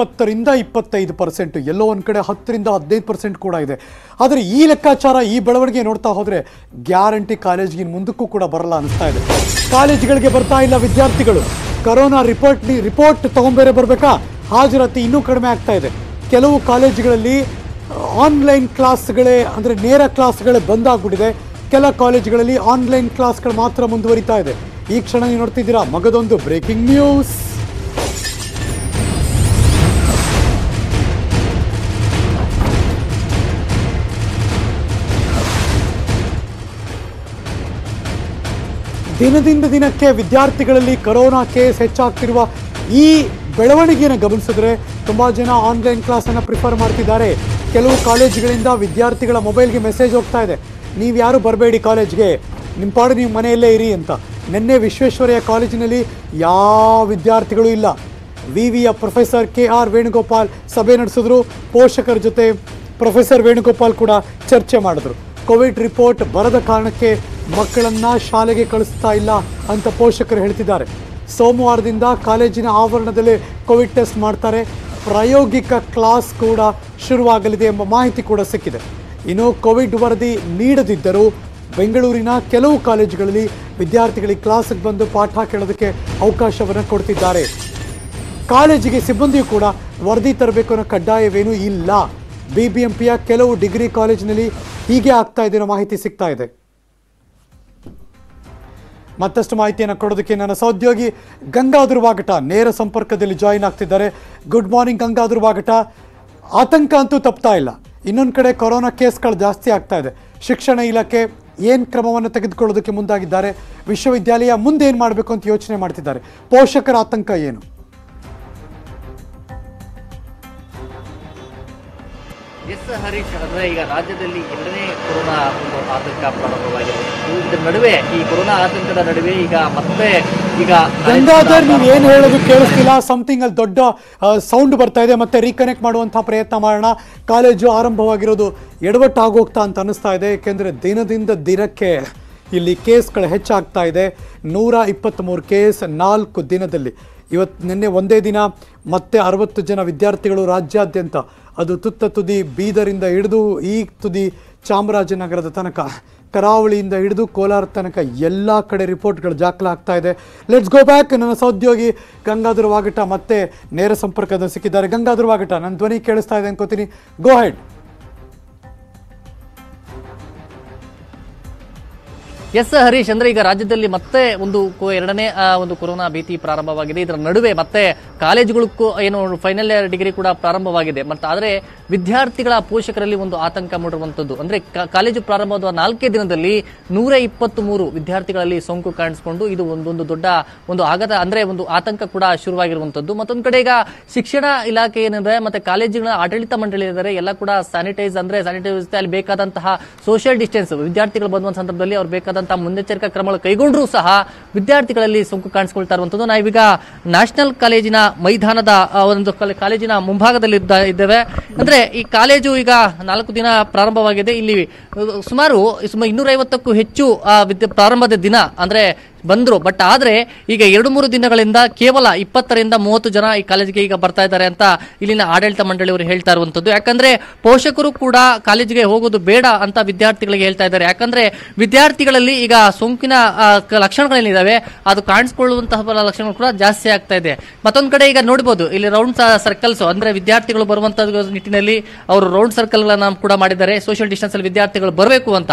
20-25%, ಎಲ್ಲೋ ಒಂದು ಕಡೆ 10-15% ಕೂಡ ಇದೆ. ಆದರೆ ಈ ಲೆಕ್ಕಾಚಾರ, ಈ ಬೆಳವಣಿಗೆ ನೋಡ್ತಾ ಹೋದರೆ ಗ್ಯಾರಂಟಿ ಕಾಲೇಜಿಗೆ ಮುಂದಕ್ಕೂ ಕೂಡ ಬರಲ್ಲ ಅನಿಸ್ತಾ ಇದೆ. ಕಾಲೇಜುಗಳಿಗೆ ಬರ್ತಾ ಇಲ್ಲ ವಿದ್ಯಾರ್ಥಿಗಳು. ಕರೋನಾ ರಿಪೋರ್ಟ್ ತಗೊಂಬೇರೆ ಬರಬೇಕಾ? ಹಾಜರಾತಿ ಇನ್ನೂ ಕಡಿಮೆ ಆಗ್ತಾ ಇದೆ. ಕೆಲವು ಕಾಲೇಜುಗಳಲ್ಲಿ ಆನ್ಲೈನ್ ಕ್ಲಾಸ್ಗಳೇ, ಅಂದರೆ ನೇರ ಕ್ಲಾಸ್ಗಳೇ ಬಂದಾಗ್ಬಿಟ್ಟಿದೆ. ಕೆಲ ಕಾಲೇಜುಗಳಲ್ಲಿ ಆನ್ಲೈನ್ ಕ್ಲಾಸ್ಗಳು ಮಾತ್ರ ಮುಂದುವರಿತಾ ಇದೆ. ಈ ಕ್ಷಣ ನೀವು ನೋಡ್ತಿದ್ದೀರಾ ಮಗದೊಂದು ಬ್ರೇಕಿಂಗ್ ನ್ಯೂಸ್. ದಿನದಿಂದ ದಿನಕ್ಕೆ ವಿದ್ಯಾರ್ಥಿಗಳಲ್ಲಿ ಕರೋನಾ ಕೇಸ್ ಹೆಚ್ಚಾಗ್ತಿರುವ ಈ ಬೆಳವಣಿಗೆಯನ್ನು ಗಮನಿಸಿದ್ರೆ ತುಂಬ ಜನ ಆನ್ಲೈನ್ ಕ್ಲಾಸನ್ನು ಪ್ರಿಫರ್ ಮಾಡ್ತಿದ್ದಾರೆ. ಕೆಲವು ಕಾಲೇಜುಗಳಿಂದ ವಿದ್ಯಾರ್ಥಿಗಳ ಮೊಬೈಲ್ಗೆ ಮೆಸೇಜ್ ಹೋಗ್ತಾ ಇದೆ, ನೀವು ಯಾರು ಬರಬೇಡಿ ಕಾಲೇಜ್ಗೆ, ನಿಮ್ಮ ಪಾಡು ನೀವು ಮನೆಯಲ್ಲೇ ಇರಿ ಅಂತ. ನಿನ್ನೆ ವಿಶ್ವೇಶ್ವರಯ್ಯ ಕಾಲೇಜಿನಲ್ಲಿ ಯಾವ ವಿದ್ಯಾರ್ಥಿಗಳು ಇಲ್ಲ. ವಿವಿಯ ಪ್ರೊಫೆಸರ್ KR ವೇಣುಗೋಪಾಲ್ ಸಭೆ ನಡೆಸಿದ್ರು. ಪೋಷಕರ ಜೊತೆ ಪ್ರೊಫೆಸರ್ ವೇಣುಗೋಪಾಲ್ ಕೂಡ ಚರ್ಚೆ ಮಾಡಿದ್ರು. ಕೋವಿಡ್ ರಿಪೋರ್ಟ್ ಬರದ ಕಾರಣಕ್ಕೆ ಮಕ್ಕಳನ್ನು ಶಾಲೆಗೆ ಕಳಿಸ್ತಾ ಇಲ್ಲ ಅಂತ ಪೋಷಕರು ಹೇಳ್ತಿದ್ದಾರೆ. ಸೋಮವಾರದಿಂದ ಕಾಲೇಜಿನ ಆವರಣದಲ್ಲೇ ಕೋವಿಡ್ ಟೆಸ್ಟ್ ಮಾಡ್ತಾರೆ. ಪ್ರಾಯೋಗಿಕ ಕ್ಲಾಸ್ ಕೂಡ ಶುರುವಾಗಲಿದೆ ಎಂಬ ಮಾಹಿತಿ ಕೂಡ ಸಿಕ್ಕಿದೆ. ಇನ್ನು ಕೋವಿಡ್ ವರದಿ ನೀಡದಿದ್ದರೂ ಬೆಂಗಳೂರಿನ ಕೆಲವು ಕಾಲೇಜುಗಳಲ್ಲಿ ವಿದ್ಯಾರ್ಥಿಗಳಿಗೆ ಕ್ಲಾಸಿಗೆ ಬಂದು ಪಾಠ ಕೇಳೋದಕ್ಕೆ ಅವಕಾಶವನ್ನು ಕೊಡ್ತಿದ್ದಾರೆ. ಕಾಲೇಜಿಗೆ ಸಿಬ್ಬಂದಿಯೂ ಕೂಡ ವರದಿ ತರಬೇಕು ಅನ್ನೋ ಕಡ್ಡಾಯವೇನೂ ಇಲ್ಲ. BBMPಯ ಕೆಲವು ಡಿಗ್ರಿ ಕಾಲೇಜಿನಲ್ಲಿ ಹೀಗೆ ಆಗ್ತಾ ಇದೆ ಅನ್ನೋ ಮಾಹಿತಿ ಸಿಗ್ತಾ ಇದೆ. ಮತ್ತಷ್ಟು ಮಾಹಿತಿಯನ್ನು ಕೊಡೋದಕ್ಕೆ ನನ್ನ ಸಹೋದ್ಯೋಗಿ ಗಂಗಾಧರ್ ವಾಗಟ ನೇರ ಸಂಪರ್ಕದಲ್ಲಿ ಜಾಯಿನ್ ಆಗ್ತಿದ್ದಾರೆ. Good morning Gangadhar ವಾಗಟ. ಆತಂಕ ಅಂತೂ ತಪ್ತಾ ಇಲ್ಲ. ಇನ್ನೊಂದು ಕಡೆ ಕೊರೋನಾ ಕೇಸ್ಗಳು ಜಾಸ್ತಿ ಆಗ್ತಾ ಇದೆ. ಶಿಕ್ಷಣ ಇಲಾಖೆ ಏನು ಕ್ರಮವನ್ನು ತೆಗೆದುಕೊಳ್ಳೋದಕ್ಕೆ ಮುಂದಾಗಿದ್ದಾರೆ? ವಿಶ್ವವಿದ್ಯಾಲಯ ಮುಂದೆ ಏನು ಮಾಡಬೇಕು ಅಂತ ಯೋಚನೆ ಮಾಡ್ತಿದ್ದಾರೆ? ಪೋಷಕರ ಆತಂಕ ಏನು? ಹರೀಶ್, ಅಂದ್ರೆ ಈಗ ರಾಜ್ಯದಲ್ಲಿ ಎರಡನೇ ಕೊರೋನಾ ಒಂದು ಆತಂಕ ಪ್ರಾರಂಭವಾಗಿರುವುದು. ಇದರ ನಡುವೆ, ಈ ಕೊರೋನಾ ಆತಂಕದ ನಡುವೆ ಈಗ ಮತ್ತೆ ಗಂಗಾಧರ್, ನೀವು ಏನು ಹೇಳೋದು ಕೇಳಿಸ್ತಿಲ್ಲ. ಸಮಥಿಂಗ್ ಅಲ್ಲಿ ದೊಡ್ಡ ಸೌಂಡ್ ಬರ್ತಾ ಇದೆ. ಮತ್ತೆ ರೀಕನೆಕ್ಟ್ ಮಾಡುವಂತಹ ಪ್ರಯತ್ನ ಮಾಡೋಣ. ಕಾಲೇಜು ಆರಂಭವಾಗಿರೋದು ಎಡವಟ್ಟಾಗೋಗ್ತಾ ಅಂತ ಅನಿಸ್ತಾ ಇದೆ. ಏಕೆಂದರೆ ದಿನದಿಂದ ದಿನಕ್ಕೆ ಇಲ್ಲಿ ಕೇಸ್ಗಳು ಹೆಚ್ಚಾಗ್ತಾ ಇದೆ. 123 ಕೇಸ್ 4 ದಿನದಲ್ಲಿ. ನಿನ್ನೆ ಒಂದೇ ದಿನ ಮತ್ತೆ 60 ಜನ ವಿದ್ಯಾರ್ಥಿಗಳು ರಾಜ್ಯಾದ್ಯಂತ, ಅದು ತುತ್ತ ತುದಿ ಬೀದರಿಂದ ಹಿಡಿದು ಈ ತುದಿ ಚಾಮರಾಜನಗರದ ತನಕ, ಕರಾವಳಿಯಿಂದ ಹಿಡಿದು ಕೋಲಾರ ತನಕ ಎಲ್ಲ ಕಡೆ ರಿಪೋರ್ಟ್ಗಳು ದಾಖಲಾಗ್ತಾ ಇದೆ. Let's go back. ನನ್ನ ಸಹೋದ್ಯೋಗಿ ಗಂಗಾಧರ್ ವಾಗಟ ಮತ್ತೆ ನೇರ ಸಂಪರ್ಕದ ಸಿಕ್ಕಿದ್ದಾರೆ. ಗಂಗಾಧರ್ ವಾಗಟ, ನನ್ನ ಧ್ವನಿ ಕೇಳಿಸ್ತಾ ಇದೆ ಅನ್ಕೋತೀನಿ. ಗೋ ಹೆಡ್. ಎಸ್ ಹರೀಶ್, ಅಂದ್ರೆ ಈಗ ರಾಜ್ಯದಲ್ಲಿ ಮತ್ತೆ ಎರಡನೇ ಒಂದು ಕೊರೋನಾ ಭೀತಿ ಪ್ರಾರಂಭವಾಗಿದೆ. ಇದರ ನಡುವೆ ಮತ್ತೆ ಕಾಲೇಜುಗಳು ಏನು ಫೈನಲ್ ಇಯರ್ ಡಿಗ್ರಿ ಕೂಡ ಪ್ರಾರಂಭವಾಗಿದೆ. ಮತ್ತೆ ಆದರೆ ವಿದ್ಯಾರ್ಥಿಗಳ ಪೋಷಕರಲ್ಲಿ ಒಂದು ಆತಂಕ ಮೂಡಿರುವಂತದ್ದು. ಅಂದ್ರೆ ಕಾಲೇಜು ಪ್ರಾರಂಭವಾದ 4 ದಿನದಲ್ಲಿ 123 ವಿದ್ಯಾರ್ಥಿಗಳಲ್ಲಿ ಸೋಂಕು ಕಾಣಿಸಿಕೊಂಡು ಇದು ಒಂದು ದೊಡ್ಡ ಒಂದು ಆಘಾತ, ಅಂದ್ರೆ ಒಂದು ಆತಂಕ ಕೂಡ ಶುರುವಾಗಿರುವಂತದ್ದು. ಮತ್ತೊಂದು ಕಡೆ ಈಗ ಶಿಕ್ಷಣ ಇಲಾಖೆ ಏನಿದೆ, ಮತ್ತೆ ಕಾಲೇಜುಗಳ ಆಡಳಿತ ಮಂಡಳಿ ಇದ್ದಾರೆ, ಎಲ್ಲ ಕೂಡ ಸ್ಯಾನಿಟೈಸ್ ಅಲ್ಲಿ ಬೇಕಾದಂತಹ ಸೋಷಿಯಲ್ ಡಿಸ್ಟೆನ್ಸ್, ವಿದ್ಯಾರ್ಥಿಗಳು ಬಂದ ಸಂದರ್ಭದಲ್ಲಿ ಅವ್ರು ಬೇಕಾದ ಮುನ್ನೆಚ್ಚರಿಕಾ ಕ್ರಮಗಳು ಕೈಗೊಂಡ್ರೂ ಸಹ ವಿದ್ಯಾರ್ಥಿಗಳಲ್ಲಿ ಸೋಂಕು ಕಾಣಿಸಿಕೊಳ್ತಾ ಇರುವಂತದ್ದು. ನಾವೀಗ ನ್ಯಾಷನಲ್ ಕಾಲೇಜಿನ ಮೈದಾನದ ಒಂದು ಕಾಲೇಜಿನ ಮುಂಭಾಗದಲ್ಲಿ ಇದ್ದೇವೆ. ಅಂದ್ರೆ ಈ ಕಾಲೇಜು ಈಗ 4 ದಿನ ಪ್ರಾರಂಭವಾಗಿದೆ. ಇಲ್ಲಿ ಸುಮಾರು 250ಕ್ಕೂ ಹೆಚ್ಚು ಪ್ರಾರಂಭದ ದಿನ ಅಂದ್ರೆ ಬಂದ್ರು. ಬಟ್ ಆದ್ರೆ ಈಗ 2-3 ದಿನಗಳಿಂದ ಕೇವಲ 20-30 ಜನ ಈ ಕಾಲೇಜಿಗೆ ಈಗ ಬರ್ತಾ ಇದ್ದಾರೆ ಅಂತ ಇಲ್ಲಿನ ಆಡಳಿತ ಮಂಡಳಿಯವರು ಹೇಳ್ತಾ ಇರುವಂತದ್ದು. ಯಾಕಂದ್ರೆ ಪೋಷಕರು ಕೂಡ ಕಾಲೇಜಿಗೆ ಹೋಗೋದು ಬೇಡ ಅಂತ ವಿದ್ಯಾರ್ಥಿಗಳಿಗೆ ಹೇಳ್ತಾ ಇದ್ದಾರೆ. ಯಾಕಂದ್ರೆ ವಿದ್ಯಾರ್ಥಿಗಳಲ್ಲಿ ಈಗ ಸೋಂಕಿನ ಲಕ್ಷಣಗಳೇನಿದಾವೆ ಅದು ಕಾಣಿಸಿಕೊಳ್ಳುವಂತಹ ಲಕ್ಷಣಗಳು ಕೂಡ ಜಾಸ್ತಿ ಆಗ್ತಾ ಇದೆ. ಮತ್ತೊಂದು ಕಡೆ ಈಗ ನೋಡಬಹುದು, ಇಲ್ಲಿ ರೌಂಡ್ ಸರ್ಕಲ್ಸ್, ಅಂದ್ರೆ ವಿದ್ಯಾರ್ಥಿಗಳು ಬರುವಂತಹ ನಿಟ್ಟಿನಲ್ಲಿ ಅವರು ರೌಂಡ್ ಸರ್ಕಲ್ ಗಳನ್ನ ಕೂಡ ಮಾಡಿದ್ದಾರೆ. ಸೋಷಿಯಲ್ ಡಿಸ್ಟೆನ್ಸ್ ಅಲ್ಲಿ ವಿದ್ಯಾರ್ಥಿಗಳು ಬರಬೇಕು ಅಂತ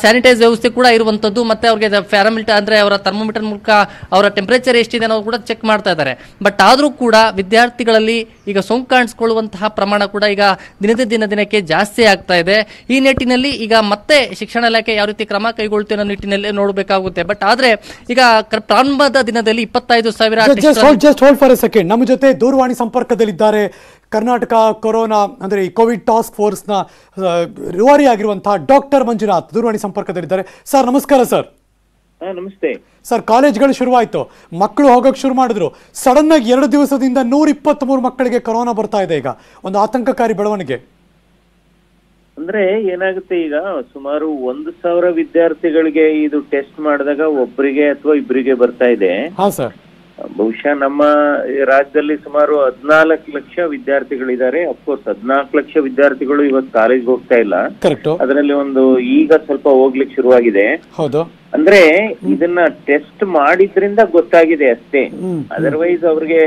ಸ್ಯಾನಿಟೈಸ್ ವ್ಯವಸ್ಥೆ ಕೂಡ ಇರುವಂತದ್ದು. ಮತ್ತೆ ಅವ್ರಿಗೆ ಪ್ಯಾರಾಮೀಟರ್ ಅಂದ್ರೆ ಅವರ ಥರ್ಮೋಮೀಟರ್ ಮೂಲಕ ಅವರ ಟೆಂಪರೇಚರ್ ಎಷ್ಟಿದೆ ಅನ್ನೋದು ಕೂಡ ಚೆಕ್ ಮಾಡ್ತಾ ಇದ್ದಾರೆ. ಬಟ್ ಆದ್ರೂ ಕೂಡ ವಿದ್ಯಾರ್ಥಿಗಳಲ್ಲಿ ಈಗ ಸೋಂಕು ಕಾಣಿಸಿಕೊಳ್ಳುವಂತಹ ಪ್ರಮಾಣ ಕೂಡ ಈಗ ದಿನಕ್ಕೆ ಜಾಸ್ತಿ ಆಗ್ತಾ ಇದೆ. ಈ ನಿಟ್ಟಿನಲ್ಲಿ ಈಗ ಮತ್ತೆ ಶಿಕ್ಷಣ ಇಲಾಖೆ ಯಾವ ರೀತಿ ಕ್ರಮ ಕೈಗೊಳ್ಳುತ್ತೆ ಅನ್ನೋ ನಿಟ್ಟಿನಲ್ಲಿ ನೋಡಬೇಕಾಗುತ್ತೆ. ಬಟ್ ಆದ್ರೆ ಈಗ ಪ್ರಾರಂಭದ ದಿನದಲ್ಲಿ 25,000. Just hold for A second. ನಮ್ಮ ಜೊತೆ ದೂರವಾಣಿ ಸಂಪರ್ಕದಲ್ಲಿದ್ದಾರೆ ಕರ್ನಾಟಕ ಕೊರೋನಾ ಅಂದ್ರೆ ಈ ಕೋವಿಡ್ ಟಾಸ್ಕ್ ಫೋರ್ಸ್ ನ ರೂವಾರಿ ಆಗಿರುವಂತಹ ಡಾಕ್ಟರ್ ಮಂಜುನಾಥ್ ದೂರವಾಣಿ ಸಂಪರ್ಕದಲ್ಲಿದ್ದಾರೆ. ಸರ್ ನಮಸ್ಕಾರ. ಸರ್ ನಮಸ್ತೆ ಸರ್. ಕಾಲೇಜ್ಗಳು ಶುರುವಾಯಿತು, ಮಕ್ಕಳು ಹೋಗಕ್ಕೆ ಶುರು ಮಾಡಿದ್ರು. ಸಡನ್ ಆಗಿ 2 ದಿವಸದಿಂದ 123 ಮಕ್ಕಳಿಗೆ ಕೊರೋನಾ ಬರ್ತಾ ಇದೆ. ಈಗ ಒಂದು ಆತಂಕಕಾರಿ ಬೆಳವಣಿಗೆ. ಅಂದ್ರೆ ಏನಾಗುತ್ತೆ, ಈಗ ಸುಮಾರು 1,000 ವಿದ್ಯಾರ್ಥಿಗಳಿಗೆ ಇದು ಟೆಸ್ಟ್ ಮಾಡಿದಾಗ ಒಬ್ಬರಿಗೆ ಅಥವಾ ಇಬ್ಬರಿಗೆ ಬರ್ತಾ ಇದೆ. ಹಾ ಸರ್. ಬಹುಶಃ ನಮ್ಮ ರಾಜ್ಯದಲ್ಲಿ ಸುಮಾರು 14 ಲಕ್ಷ ವಿದ್ಯಾರ್ಥಿಗಳಿದ್ದಾರೆ. ಅಫ್ಕೋರ್ಸ್ 14 ಲಕ್ಷ ವಿದ್ಯಾರ್ಥಿಗಳು ಇವತ್ತು ಕಾಲೇಜ್ ಹೋಗ್ತಾ ಇಲ್ಲ. ಕರೆಕ್ಟ್. ಅದರಲ್ಲಿ ಈಗ ಸ್ವಲ್ಪ ಹೋಗ್ಲಿಕ್ಕೆ ಶುರುವಾಗಿದೆ. ಹೌದು. ಅಂದ್ರೆ ಇದನ್ನ ಟೆಸ್ಟ್ ಮಾಡಿದ್ರಿಂದ ಗೊತ್ತಾಗಿದೆ ಅಷ್ಟೇ. ಅದರ್ವೈಸ್ ಅವ್ರಿಗೆ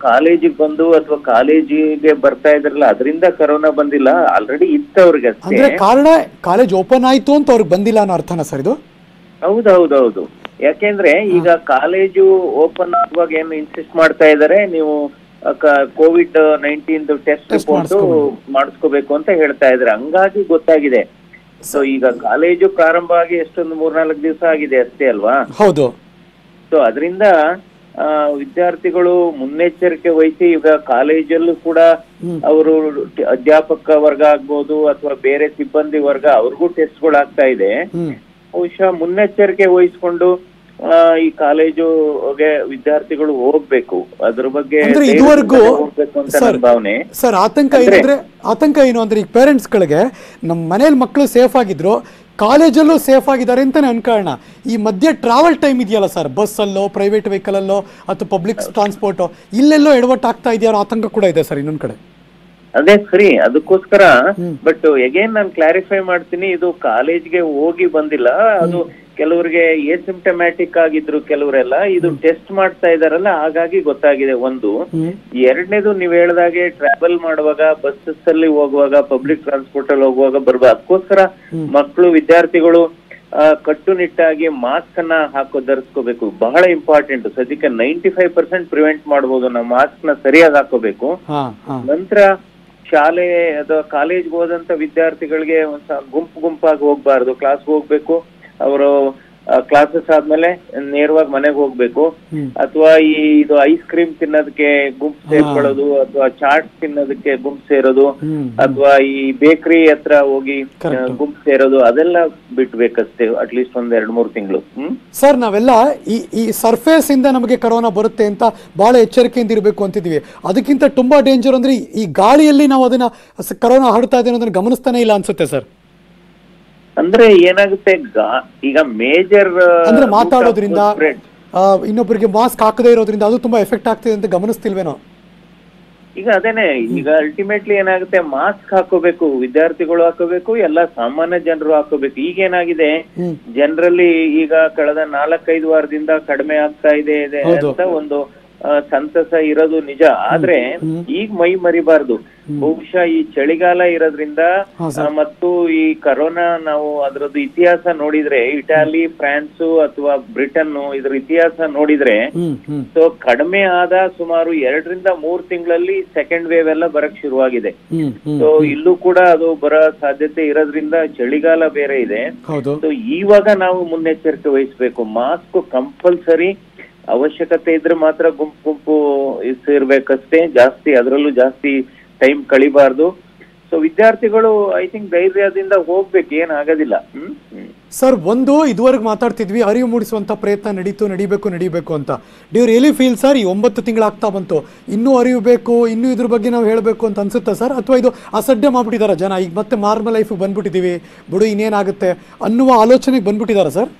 ಕಾಲೇಜಿಗೆ ಬಂದು ಅಥವಾ ಕಾಲೇಜಿಗೆ ಬರ್ತಾ ಇದ್ರಲ್ಲ ಅದರಿಂದ ಕರೋನಾ ಬಂದಿಲ್ಲ, ಆಲ್ರೆಡಿ ಇತ್ತು ಅವ್ರಿಗೆ ಅಷ್ಟೇ. ಅಂದ್ರೆ ಕಾರಣ ಕಾಲೇಜ್ ಓಪನ್ ಆಯ್ತು ಅಂತ ಅವ್ರಿಗೆ ಬಂದಿಲ್ಲ ಅನ್ನೋ ಅರ್ಥನಾ ಸರ್ ಇದು? ಹೌದೌದೌದು. ಯಾಕೆಂದ್ರೆ ಈಗ ಕಾಲೇಜು ಓಪನ್ ಆಗುವಾಗ ಏನು ಇನ್ಸಿಸ್ಟ್ ಮಾಡ್ತಾ ಇದಾರೆ, ನೀವು COVID-19 ಟೆಸ್ಟ್ ರಿಪೋರ್ಟ್ ಮಾಡಿಸ್ಕೋಬೇಕು ಅಂತ ಹೇಳ್ತಾ ಇದ್ರೆ, ಹಂಗಾಗಿ ಗೊತ್ತಾಗಿದೆ. ಸೊ ಈಗ ಕಾಲೇಜು ಪ್ರಾರಂಭ ಆಗಿ ಎಷ್ಟೊಂದು 3-4 ದಿವಸ ಆಗಿದೆ ಅಷ್ಟೇ ಅಲ್ವಾ? ಹೌದು. ಸೊ ಅದರಿಂದ ವಿದ್ಯಾರ್ಥಿಗಳು ಮುನ್ನೆಚ್ಚರಿಕೆ ವಹಿಸಿ ಈಗ ಕಾಲೇಜಲ್ಲೂ ಕೂಡ ಅವರು ಅಧ್ಯಾಪಕ ವರ್ಗ ಆಗ್ಬೋದು ಅಥವಾ ಬೇರೆ ಸಿಬ್ಬಂದಿ ವರ್ಗ ಅವ್ರಿಗೂ ಟೆಸ್ಟ್ಗಳು ಆಗ್ತಾ ಇದೆ. ಬಹುಶಃ ಮುನ್ನೆಚ್ಚರಿಕೆ ವಹಿಸ್ಕೊಂಡು ಈ ಕಾಲೇಜುಗೆ ವಿದ್ಯಾರ್ಥಿಗಳು ಹೋಗ್ಬೇಕು. ಅದ್ರ ಬಗ್ಗೆ ಇದುವರೆಗೂ ಭಾವನೆ ಸರ್ ಆತಂಕ ಏನು ಅಂದ್ರೆ ಈಗ ಪೇರೆಂಟ್ಸ್ ಗಳಿಗೆ ನಮ್ಮ ಮನೇಲಿ ಮಕ್ಕಳು ಸೇಫ್ ಆಗಿದ್ರು, ಕಾಲೇಜಲ್ಲೂ ಸೇಫ್ ಆಗಿದ್ದಾರೆ ಅಂತಾನೆ ಅನ್ಕೊಳ್ಳೋಣ. ಈ ಮಧ್ಯೆ ಟ್ರಾವೆಲ್ ಟೈಮ್ ಇದೆಯಲ್ಲ ಸರ್, ಬಸ್ ಅಲ್ಲೋ ಪ್ರೈವೇಟ್ ವೆಹಿಕಲ್ ಅಲ್ಲೋ ಅಥವಾ ಪಬ್ಲಿಕ್ ಟ್ರಾನ್ಸ್ಪೋರ್ಟ್ ಇಲ್ಲೆಲ್ಲೋ ಎಡವಟ್ಟಾಗ್ತಾ ಇದೆಯೋ ಆತಂಕ ಕೂಡ ಇದೆ ಸರ್ ಇನ್ನೊಂದ್ ಕಡೆ. ಅದೇ ಸರಿ, ಅದಕ್ಕೋಸ್ಕರ ಬಟ್ ಅಗೇನ್ ನಾನು ಕ್ಲಾರಿಫೈ ಮಾಡ್ತೀನಿ, ಇದು ಕಾಲೇಜ್ಗೆ ಹೋಗಿ ಬಂದಿಲ್ಲ, ಅದು ಕೆಲವರಿಗೆ ಎಸಿಂಪ್ಟಮ್ಯಾಟಿಕ್ ಆಗಿದ್ರು ಕೆಲವರೆಲ್ಲ, ಇದು ಟೆಸ್ಟ್ ಮಾಡ್ತಾ ಇದಾರಲ್ಲ ಹಾಗಾಗಿ ಗೊತ್ತಾಗಿದೆ. ಒಂದು. ಎರಡನೇದು ನೀವ್ ಹೇಳ್ದಾಗೆ ಟ್ರಾವೆಲ್ ಮಾಡುವಾಗ ಬಸ್ಸಸ್ ಅಲ್ಲಿ ಹೋಗುವಾಗ ಪಬ್ಲಿಕ್ ಟ್ರಾನ್ಸ್ಪೋರ್ಟ್ ಅಲ್ಲಿ ಹೋಗುವಾಗ ಬರ್ಬಾರ್ದು. ಅದಕ್ಕೋಸ್ಕರ ಮಕ್ಕಳು ವಿದ್ಯಾರ್ಥಿಗಳು ಕಟ್ಟುನಿಟ್ಟಾಗಿ ಮಾಸ್ಕ್ ಅನ್ನ ಧರಿಸ್ಕೋಬೇಕು, ಬಹಳ ಇಂಪಾರ್ಟೆಂಟ್. ಸದ್ಯಕ್ಕೆ 95% ಪ್ರಿವೆಂಟ್ ಮಾಡಬಹುದು ನಾವು ಮಾಸ್ಕ್ ನ ಸರಿಯಾಗಿ ಹಾಕೋಬೇಕು. ನಂತರ ಶಾಲೆ ಅಥವಾ ಕಾಲೇಜ್ಗೆ ಹೋದಂತ ವಿದ್ಯಾರ್ಥಿಗಳಿಗೆ ಗುಂಪಾಗಿ ಹೋಗ್ಬಾರ್ದು, ಕ್ಲಾಸ್ ಹೋಗ್ಬೇಕು, ಅವರು ಕ್ಲಾಸಸ್ ಆದ್ಮೇಲೆ ನೇರವಾಗಿ ಮನೆಗೆ ಹೋಗ್ಬೇಕು. ಅಥವಾ ಇದು ಐಸ್ ಕ್ರೀಮ್ ತಿನ್ನೋದಕ್ಕೆ ಗುಂಪು ಸೇರ್ಕೊಳ್ಳೋದು ಅಥವಾ ಚಾಟ್ ತಿನ್ನೋದಕ್ಕೆ ಗುಂಪು ಸೇರೋದು ಅಥವಾ ಈ ಬೇಕರಿ ಹತ್ರ ಹೋಗಿ ಗುಂಪು ಸೇರೋದು ಅದೆಲ್ಲ ಬಿಟ್ಬೇಕಷ್ಟೇ, ಅಟ್ಲೀಸ್ಟ್ 1-2-3 ತಿಂಗಳು. ಸರ್ ನಾವೆಲ್ಲ ಈ ಸರ್ಫೇಸ್ ಇಂದ ನಮಗೆ ಕರೋನಾ ಬರುತ್ತೆ ಅಂತ ಬಹಳ ಎಚ್ಚರಿಕೆಯಿಂದ ಇರಬೇಕು ಅಂತಿದ್ವಿ. ಅದಕ್ಕಿಂತ ತುಂಬಾ ಡೇಂಜರ್ ಅಂದ್ರೆ ಈ ಗಾಳಿಯಲ್ಲಿ ನಾವು ಅದನ್ನ ಕರೋನಾ ಹರಡ್ತಾ ಇದೆ ಅನ್ನೋದನ್ನ ಗಮನಿಸ್ತಾನೆ ಇಲ್ಲ ಅನ್ಸುತ್ತೆ ಸರ್. ಅಂದ್ರೆ ಏನಾಗುತ್ತೆ ಈಗ ಮೇಜರ್ ಅಂದ್ರೆ ಮಾತಾಡೋದ್ರಿಂದ ಇನ್ನೊಬ್ಬರಿಗೆ ಮಾಸ್ಕ್ ಹಾಕದೇ ಇರೋದ್ರಿಂದ ಅದು ತುಂಬಾ ಎಫೆಕ್ಟ್ ಆಗ್ತಿದೆ ಅಂತ ಗಮನಿಸ್ತಿಲ್ವೇನೋ? ಈಗ ಅದೇನೆ, ಈಗ ಅಲ್ಟಿಮೇಟ್ಲಿ ಏನಾಗುತ್ತೆ, ಮಾಸ್ಕ್ ಹಾಕೋಬೇಕು, ವಿದ್ಯಾರ್ಥಿಗಳು ಹಾಕೋಬೇಕು, ಎಲ್ಲ ಸಾಮಾನ್ಯ ಜನರು ಹಾಕೋಬೇಕು. ಈಗೇನಾಗಿದೆ, ಜನರಲ್ಲಿ ಈಗ ಕಳೆದ 4-5 ವಾರದಿಂದ ಕಡಿಮೆ ಆಗ್ತಾ ಇದೆ ಅಂತ ಒಂದು ಸಂತಸ ಇರೋದು ನಿಜ. ಆದ್ರೆ ಈಗ ಮೈ ಮರಿಬಾರ್ದು. ಬಹುಶಃ ಈ ಚಳಿಗಾಲ ಇರೋದ್ರಿಂದ ಮತ್ತು ಈ ಕರೋನಾ ನಾವು ಅದರದ್ದು ಇತಿಹಾಸ ನೋಡಿದ್ರೆ, ಇಟಾಲಿ, ಫ್ರಾನ್ಸ್ ಅಥವಾ ಬ್ರಿಟನ್ ಇದ್ರ ಇತಿಹಾಸ ನೋಡಿದ್ರೆ, ಸೊ ಕಡಿಮೆ ಆದ ಸುಮಾರು 2-3 ತಿಂಗಳಲ್ಲಿ ಸೆಕೆಂಡ್ ವೇವ್ ಎಲ್ಲ ಬರಕ್ ಶುರುವಾಗಿದೆ. ಸೊ ಇಲ್ಲೂ ಕೂಡ ಅದು ಬರೋ ಸಾಧ್ಯತೆ ಇರೋದ್ರಿಂದ ಚಳಿಗಾಲ ಬೇರೆ ಇದೆ. ಸೊ ಇವಾಗ ನಾವು ಮುನ್ನೆಚ್ಚರಿಕೆ ವಹಿಸ್ಬೇಕು. ಮಾಸ್ಕ್ ಕಂಪಲ್ಸರಿ, ಅವಶ್ಯಕತೆ ಇದ್ರೆ ಮಾತ್ರ ಗುಂಪು ಸೇರ್ಬೇಕಷ್ಟೇ, ಜಾಸ್ತಿ ಅದರಲ್ಲೂ ಜಾಸ್ತಿ ಟೈಮ್ ಕಳಿಬಾರ್ದು. ಸೊ ವಿದ್ಯಾರ್ಥಿಗಳು ಐ ಥಿಂಕ್ ಧೈರ್ಯದಿಂದ ಹೋಗ್ಬೇಕು, ಏನಾಗೋದಿಲ್ಲ. ಸರ್ ಇದುವರೆಗೆ ಮಾತಾಡ್ತಿದ್ವಿ, ಅರಿವು ಮೂಡಿಸುವಂತ ಪ್ರಯತ್ನ ನಡಿಬೇಕು ಅಂತ. ಡ್ಯೂ ರಿಯಲಿ ಫೀಲ್ ಸರ್ ಈ 9 ತಿಂಗಳಾಗ್ತಾ ಬಂತು, ಇನ್ನೂ ಅರಿವು ಬೇಕು, ಇನ್ನೂ ಇದ್ರ ಬಗ್ಗೆ ನಾವು ಹೇಳಬೇಕು ಅಂತ ಅನ್ಸುತ್ತಾ ಸರ್? ಅಥವಾ ಇದು ಅಸಡ್ಡೆ ಮಾಡ್ಬಿಟ್ಟಿದಾರ ಜನ, ಈಗ ಮತ್ತೆ ನಾರ್ಮಲ್ ಲೈಫ್ ಬಂದ್ಬಿಟ್ಟಿದೀವಿ ಬಿಡು ಇನ್ನೇನಾಗುತ್ತೆ ಅನ್ನುವ ಆಲೋಚನೆಗೆ ಬಂದ್ಬಿಟ್ಟಿದಾರ ಸರ್?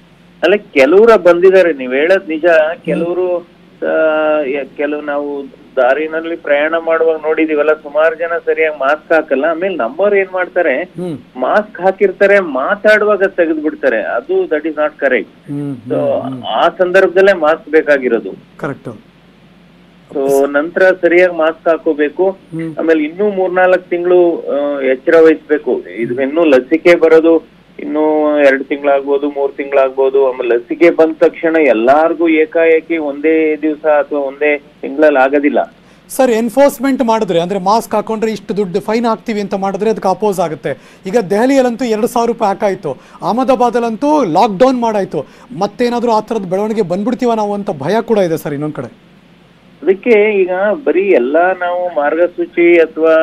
ಅಲ್ಲ, ಕೆಲವ್ರ ಬಂದಿದ್ದಾರೆ, ನೀವ್ ಹೇಳದ್ ನಿಜ. ಕೆಲವು ನಾವು ದಾರಿನಲ್ಲಿ ಪ್ರಯಾಣ ಮಾಡುವಾಗ ನೋಡಿದೀವಲ್ಲ, ಸುಮಾರು ಜನ ಸರಿಯಾಗಿ ಮಾಸ್ಕ್ ಹಾಕಲ್ಲ. ಆಮೇಲೆ ನಮ್ಮವ್ರು ಏನ್ ಮಾಡ್ತಾರೆ, ಮಾಸ್ಕ್ ಹಾಕಿರ್ತಾರೆ, ಮಾತಾಡುವಾಗ ತೆಗೆದು ಬಿಡ್ತಾರೆ. ಅದು that is not correct. So ಆ ಸಂದರ್ಭದಲ್ಲೇ ಮಾಸ್ಕ್ ಬೇಕಾಗಿರೋದು. ಕರೆಕ್ಟ್. ಸೊ ನಂತರ ಸರಿಯಾಗಿ ಮಾಸ್ಕ್ ಹಾಕೋಬೇಕು. ಆಮೇಲೆ ಇನ್ನೂ 3-4 ತಿಂಗಳು ಎಚ್ಚರ ವಹಿಸ್ಬೇಕು. ಇದು ಇನ್ನೂ ಲಸಿಕೆ ಬರೋದು ಇನ್ನು 2 ತಿಂಗಳಾಗ್ಬೋದು, 3 ತಿಂಗಳಾಗ್ಬೋದು. ಆಮೇಲೆ ಲಸಿಕೆ ಬಂದ ತಕ್ಷಣ ಎಲ್ಲಾರ್ಗು ಏಕಾಏಕಿ ಒಂದೇ ದಿವಸ ಅಥವಾ ಒಂದೇ ತಿಂಗಳಲ್ಲಿ ಆಗೋದಿಲ್ಲ ಸರ್. ಎನ್ಫೋರ್ಸ್ಮೆಂಟ್ ಮಾಡಿದ್ರೆ ಅಂದ್ರೆ ಮಾಸ್ಕ್ ಹಾಕೊಂಡ್ರೆ ಇಷ್ಟು ದುಡ್ಡು ಫೈನ್ ಹಾಕ್ತೀವಿ ಅಂತ ಮಾಡಿದ್ರೆ ಅದಕ್ಕೆ ಅಪೋಸ್ ಆಗುತ್ತೆ. ಈಗ ದೆಹಲಿಯಲ್ಲಂತೂ 2,000 ರೂಪಾಯಿ ಹಾಕಾಯ್ತು, ಅಹಮದಾಬಾದಲ್ಲಂತೂ ಲಾಕ್ ಡೌನ್ ಮಾಡಾಯ್ತು. ಮತ್ತೇನಾದ್ರೂ ಆ ಥರದ ಬೆಳವಣಿಗೆ ಬಂದ್ಬಿಡ್ತೀವ ನಾವು ಅಂತ ಭಯ ಕೂಡ ಇದೆ ಸರ್ ಇನ್ನೊಂದ್ ಕಡೆ. ಅದಕ್ಕೆ ಈಗ ಬರೀ ಎಲ್ಲಾ ನಾವು ಮಾರ್ಗಸೂಚಿ ಅಥವಾ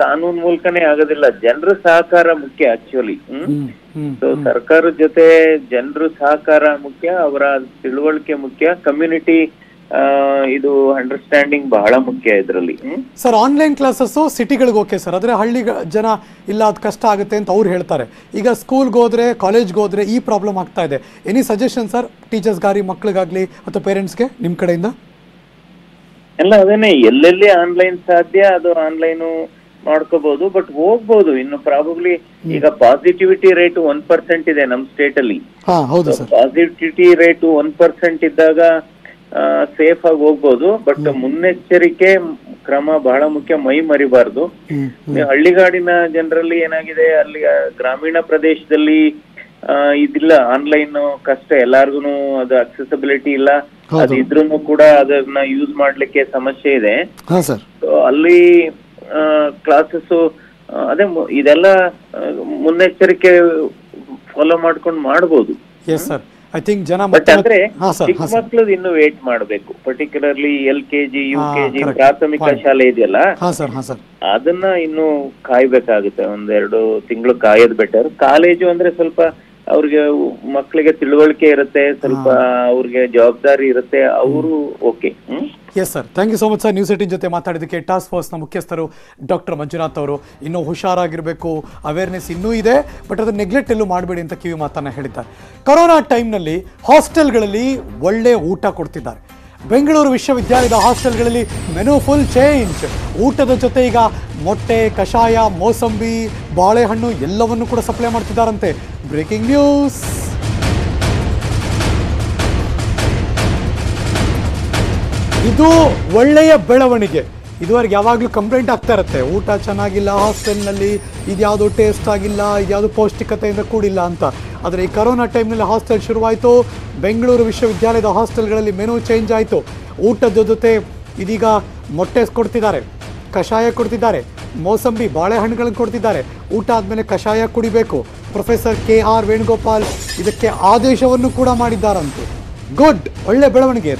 ಕಾನೂನು ಮೂಲಕನೇ ಆಗೋದಿಲ್ಲ, ಜನರ ಸಹಕಾರ ಮುಖ್ಯ ಆಕ್ಚುಲಿ. ಸೊ ಸರ್ಕಾರದ ಜೊತೆ ಜನರ ಸಹಕಾರ ಮುಖ್ಯ, ಅವರ ತಿಳುವಳಿಕೆ ಮುಖ್ಯ, ಕಮ್ಯುನಿಟಿ ಇದು ಅಂಡರ್ಸ್ಟ್ಯಾಂಡಿಂಗ್ ಬಹಳ ಮುಖ್ಯ ಇದರಲ್ಲಿ. ಸರ್ ಆನ್ಲೈನ್ ಕ್ಲಾಸಸ್ಸು ಸಿಟಿಗಳಿಗೆ ಓಕೆ ಸರ್, ಆದರೆ ಹಳ್ಳಿ ಜನ ಇಲ್ಲ ಅದು ಕಷ್ಟ ಆಗುತ್ತೆ ಅಂತ ಅವ್ರು ಹೇಳ್ತಾರೆ. ಈಗ ಸ್ಕೂಲ್ಗೆ ಹೋದ್ರೆ ಕಾಲೇಜ್ಗೆ ಹೋದ್ರೆ ಈ ಪ್ರಾಬ್ಲಮ್ ಆಗ್ತಾ ಇದೆ. ಎನಿ ಸಜೆಷನ್ ಸರ್ ಟೀಚರ್ಸ್ಗಾರಿ ಮಕ್ಳಿಗಾಗ್ಲಿ ಅಥವಾ ಪೇರೆಂಟ್ಸ್ಗೆ ನಿಮ್ಮ ಕಡೆಯಿಂದ? ಎಲ್ಲ ಅದೇನೆ, ಎಲ್ಲೆಲ್ಲಿ ಆನ್ಲೈನ್ ಸಾಧ್ಯ ಅದು ಆನ್ಲೈನು ಮಾಡ್ಕೋಬಹುದು, ಬಟ್ ಹೋಗ್ಬೋದು. ಇನ್ನು ಪ್ರಾಬಬ್ಲಿ ಈಗ ಪಾಸಿಟಿವಿಟಿ ರೇಟ್ 1% ಇದೆ ನಮ್ ಸ್ಟೇಟ್ ಅಲ್ಲಿ. ಪಾಸಿಟಿವಿಟಿ ರೇಟ್ 1% ಇದ್ದಾಗ ಸೇಫ್ ಆಗಿ ಹೋಗ್ಬೋದು, ಬಟ್ ಮುನ್ನೆಚ್ಚರಿಕೆ ಕ್ರಮ ಬಹಳ ಮುಖ್ಯ, ಮೈ ಮರಿಬಾರ್ದು. ಹಳ್ಳಿಗಾಡಿನ ಜನರಲ್ಲಿ ಏನಾಗಿದೆ, ಅಲ್ಲಿ ಗ್ರಾಮೀಣ ಪ್ರದೇಶದಲ್ಲಿ ಇದಿಲ್ಲ, ಆನ್ಲೈನ್ ಕಷ್ಟ, ಎಲ್ಲಾರ್ಗು ಅದು ಅಕ್ಸೆಸಿಬಿಲಿಟಿ ಇಲ್ಲ. ಅದಿದ್ರೂ ಕೂಡ ಅದನ್ನ ಯೂಸ್ ಮಾಡ್ಲಿಕ್ಕೆ ಸಮಸ್ಯೆ ಇದೆ. ಅಲ್ಲಿ ಕ್ಲಾಸಸ್ ಅದೇ ಇದೆಲ್ಲ ಮುನ್ನೆಚ್ಚರಿಕೆ ಫಾಲೋ ಮಾಡ್ಕೊಂಡು ಮಾಡ್ಬೋದು. ಐ ಥಿಂಕ್ ಜನ ಅಂದ್ರೆ ಚಿಕ್ಕ ಮಕ್ಳದ್ ಇನ್ನು ವೇಟ್ ಮಾಡ್ಬೇಕು, ಪರ್ಟಿಕ್ಯುಲರ್ಲಿ LKG UKG ಪ್ರಾಥಮಿಕ ಶಾಲೆ ಇದೆಯಲ್ಲ, ಅದನ್ನ ಇನ್ನು ಕಾಯ್ಬೇಕಾಗುತ್ತೆ. 1-2 ತಿಂಗಳು ಕಾಯೋದ್ ಬೆಟರ್. ಕಾಲೇಜು ಅಂದ್ರೆ ಸ್ವಲ್ಪ ಅವ್ರಿಗೆ ಮಕ್ಕಳಿಗೆ ತಿಳುವಳಿಕೆ ಇರುತ್ತೆ, ಸ್ವಲ್ಪ ಅವ್ರಿಗೆ ಜವಾಬ್ದಾರಿ ಇರುತ್ತೆ, ಅವರು okay. Yes sir, thank you so much sir. News 18 ಜೊತೆ ಮಾತಾಡಿದ್ದಕ್ಕೆ. ಟಾಸ್ಕ್ ಫೋರ್ಸ್ನ ಮುಖ್ಯಸ್ಥರು ಡಾಕ್ಟರ್ ಮಂಜುನಾಥ್ ಅವರು. ಇನ್ನೂ ಹುಷಾರಾಗಿರಬೇಕು, ಅವೇರ್ನೆಸ್ ಇನ್ನೂ ಇದೆ, ಬಟ್ ಅದನ್ನು ನೆಗ್ಲೆಕ್ಟ್ ಎಲ್ಲೂ ಮಾಡಬೇಡಿ ಅಂತ ಕಿವಿ ಮಾತನ್ನು ಹೇಳಿದ್ದಾರೆ. ಕೊರೋನಾ ಟೈಮ್ನಲ್ಲಿ ಹಾಸ್ಟೆಲ್ಗಳಲ್ಲಿ ಒಳ್ಳೆ ಊಟ ಕೊಡ್ತಿದ್ದಾರೆ. ಬೆಂಗಳೂರು ವಿಶ್ವವಿದ್ಯಾಲಯದ ಹಾಸ್ಟೆಲ್ಗಳಲ್ಲಿ ಮೆನು ಫುಲ್ ಚೇಂಜ್. ಊಟದ ಜೊತೆ ಈಗ ಮೊಟ್ಟೆ, ಕಷಾಯ, ಮೋಸಂಬಿ, ಬಾಳೆಹಣ್ಣು ಎಲ್ಲವನ್ನು ಕೂಡ ಸಪ್ಲೈ ಮಾಡ್ತಿದ್ದಾರಂತೆ. Breaking news. ಇದು ಒಳ್ಳೆಯ ಬೆಳವಣಿಗೆ. ಇದುವರೆಗೆ ಯಾವಾಗಲೂ ಕಂಪ್ಲೇಂಟ್ ಆಗ್ತಾ ಇರುತ್ತೆ, ಊಟ ಚೆನ್ನಾಗಿಲ್ಲ ಹಾಸ್ಟೆಲ್ನಲ್ಲಿ, ಇದ್ಯಾವುದು ಟೇಸ್ಟ್ ಆಗಿಲ್ಲ, ಇದ್ಯಾವುದು ಪೌಷ್ಟಿಕತೆಯಿಂದ ಕೂಡಿಲ್ಲ ಅಂತ. ಆದರೆ ಈ ಕರೋನಾ ಟೈಮ್ನಲ್ಲಿ ಹಾಸ್ಟೆಲ್ ಶುರುವಾಯಿತು. ಬೆಂಗಳೂರು ವಿಶ್ವವಿದ್ಯಾಲಯದ ಹಾಸ್ಟೆಲ್ಗಳಲ್ಲಿ ಮೆನು ಚೇಂಜ್ ಆಯಿತು. ಊಟದ ಜೊತೆ ಇದೀಗ ಮೊಟ್ಟೆ ಕೊಡ್ತಿದ್ದಾರೆ, ಕಷಾಯ ಕೊಡ್ತಿದ್ದಾರೆ, ಮೋಸಂಬಿ, ಬಾಳೆಹಣ್ಣುಗಳನ್ನು ಕೊಡ್ತಿದ್ದಾರೆ. ಊಟ ಆದಮೇಲೆ ಕಷಾಯ ಕುಡಿಬೇಕು. ಪ್ರೊಫೆಸರ್ KR ವೇಣುಗೋಪಾಲ್ ಇದಕ್ಕೆ ಆದೇಶವನ್ನು ಕೂಡ ಮಾಡಿದ್ದಾರಂತೆ. ಗುಡ್, ಒಳ್ಳೆ ಬೆಳವಣಿಗೆ.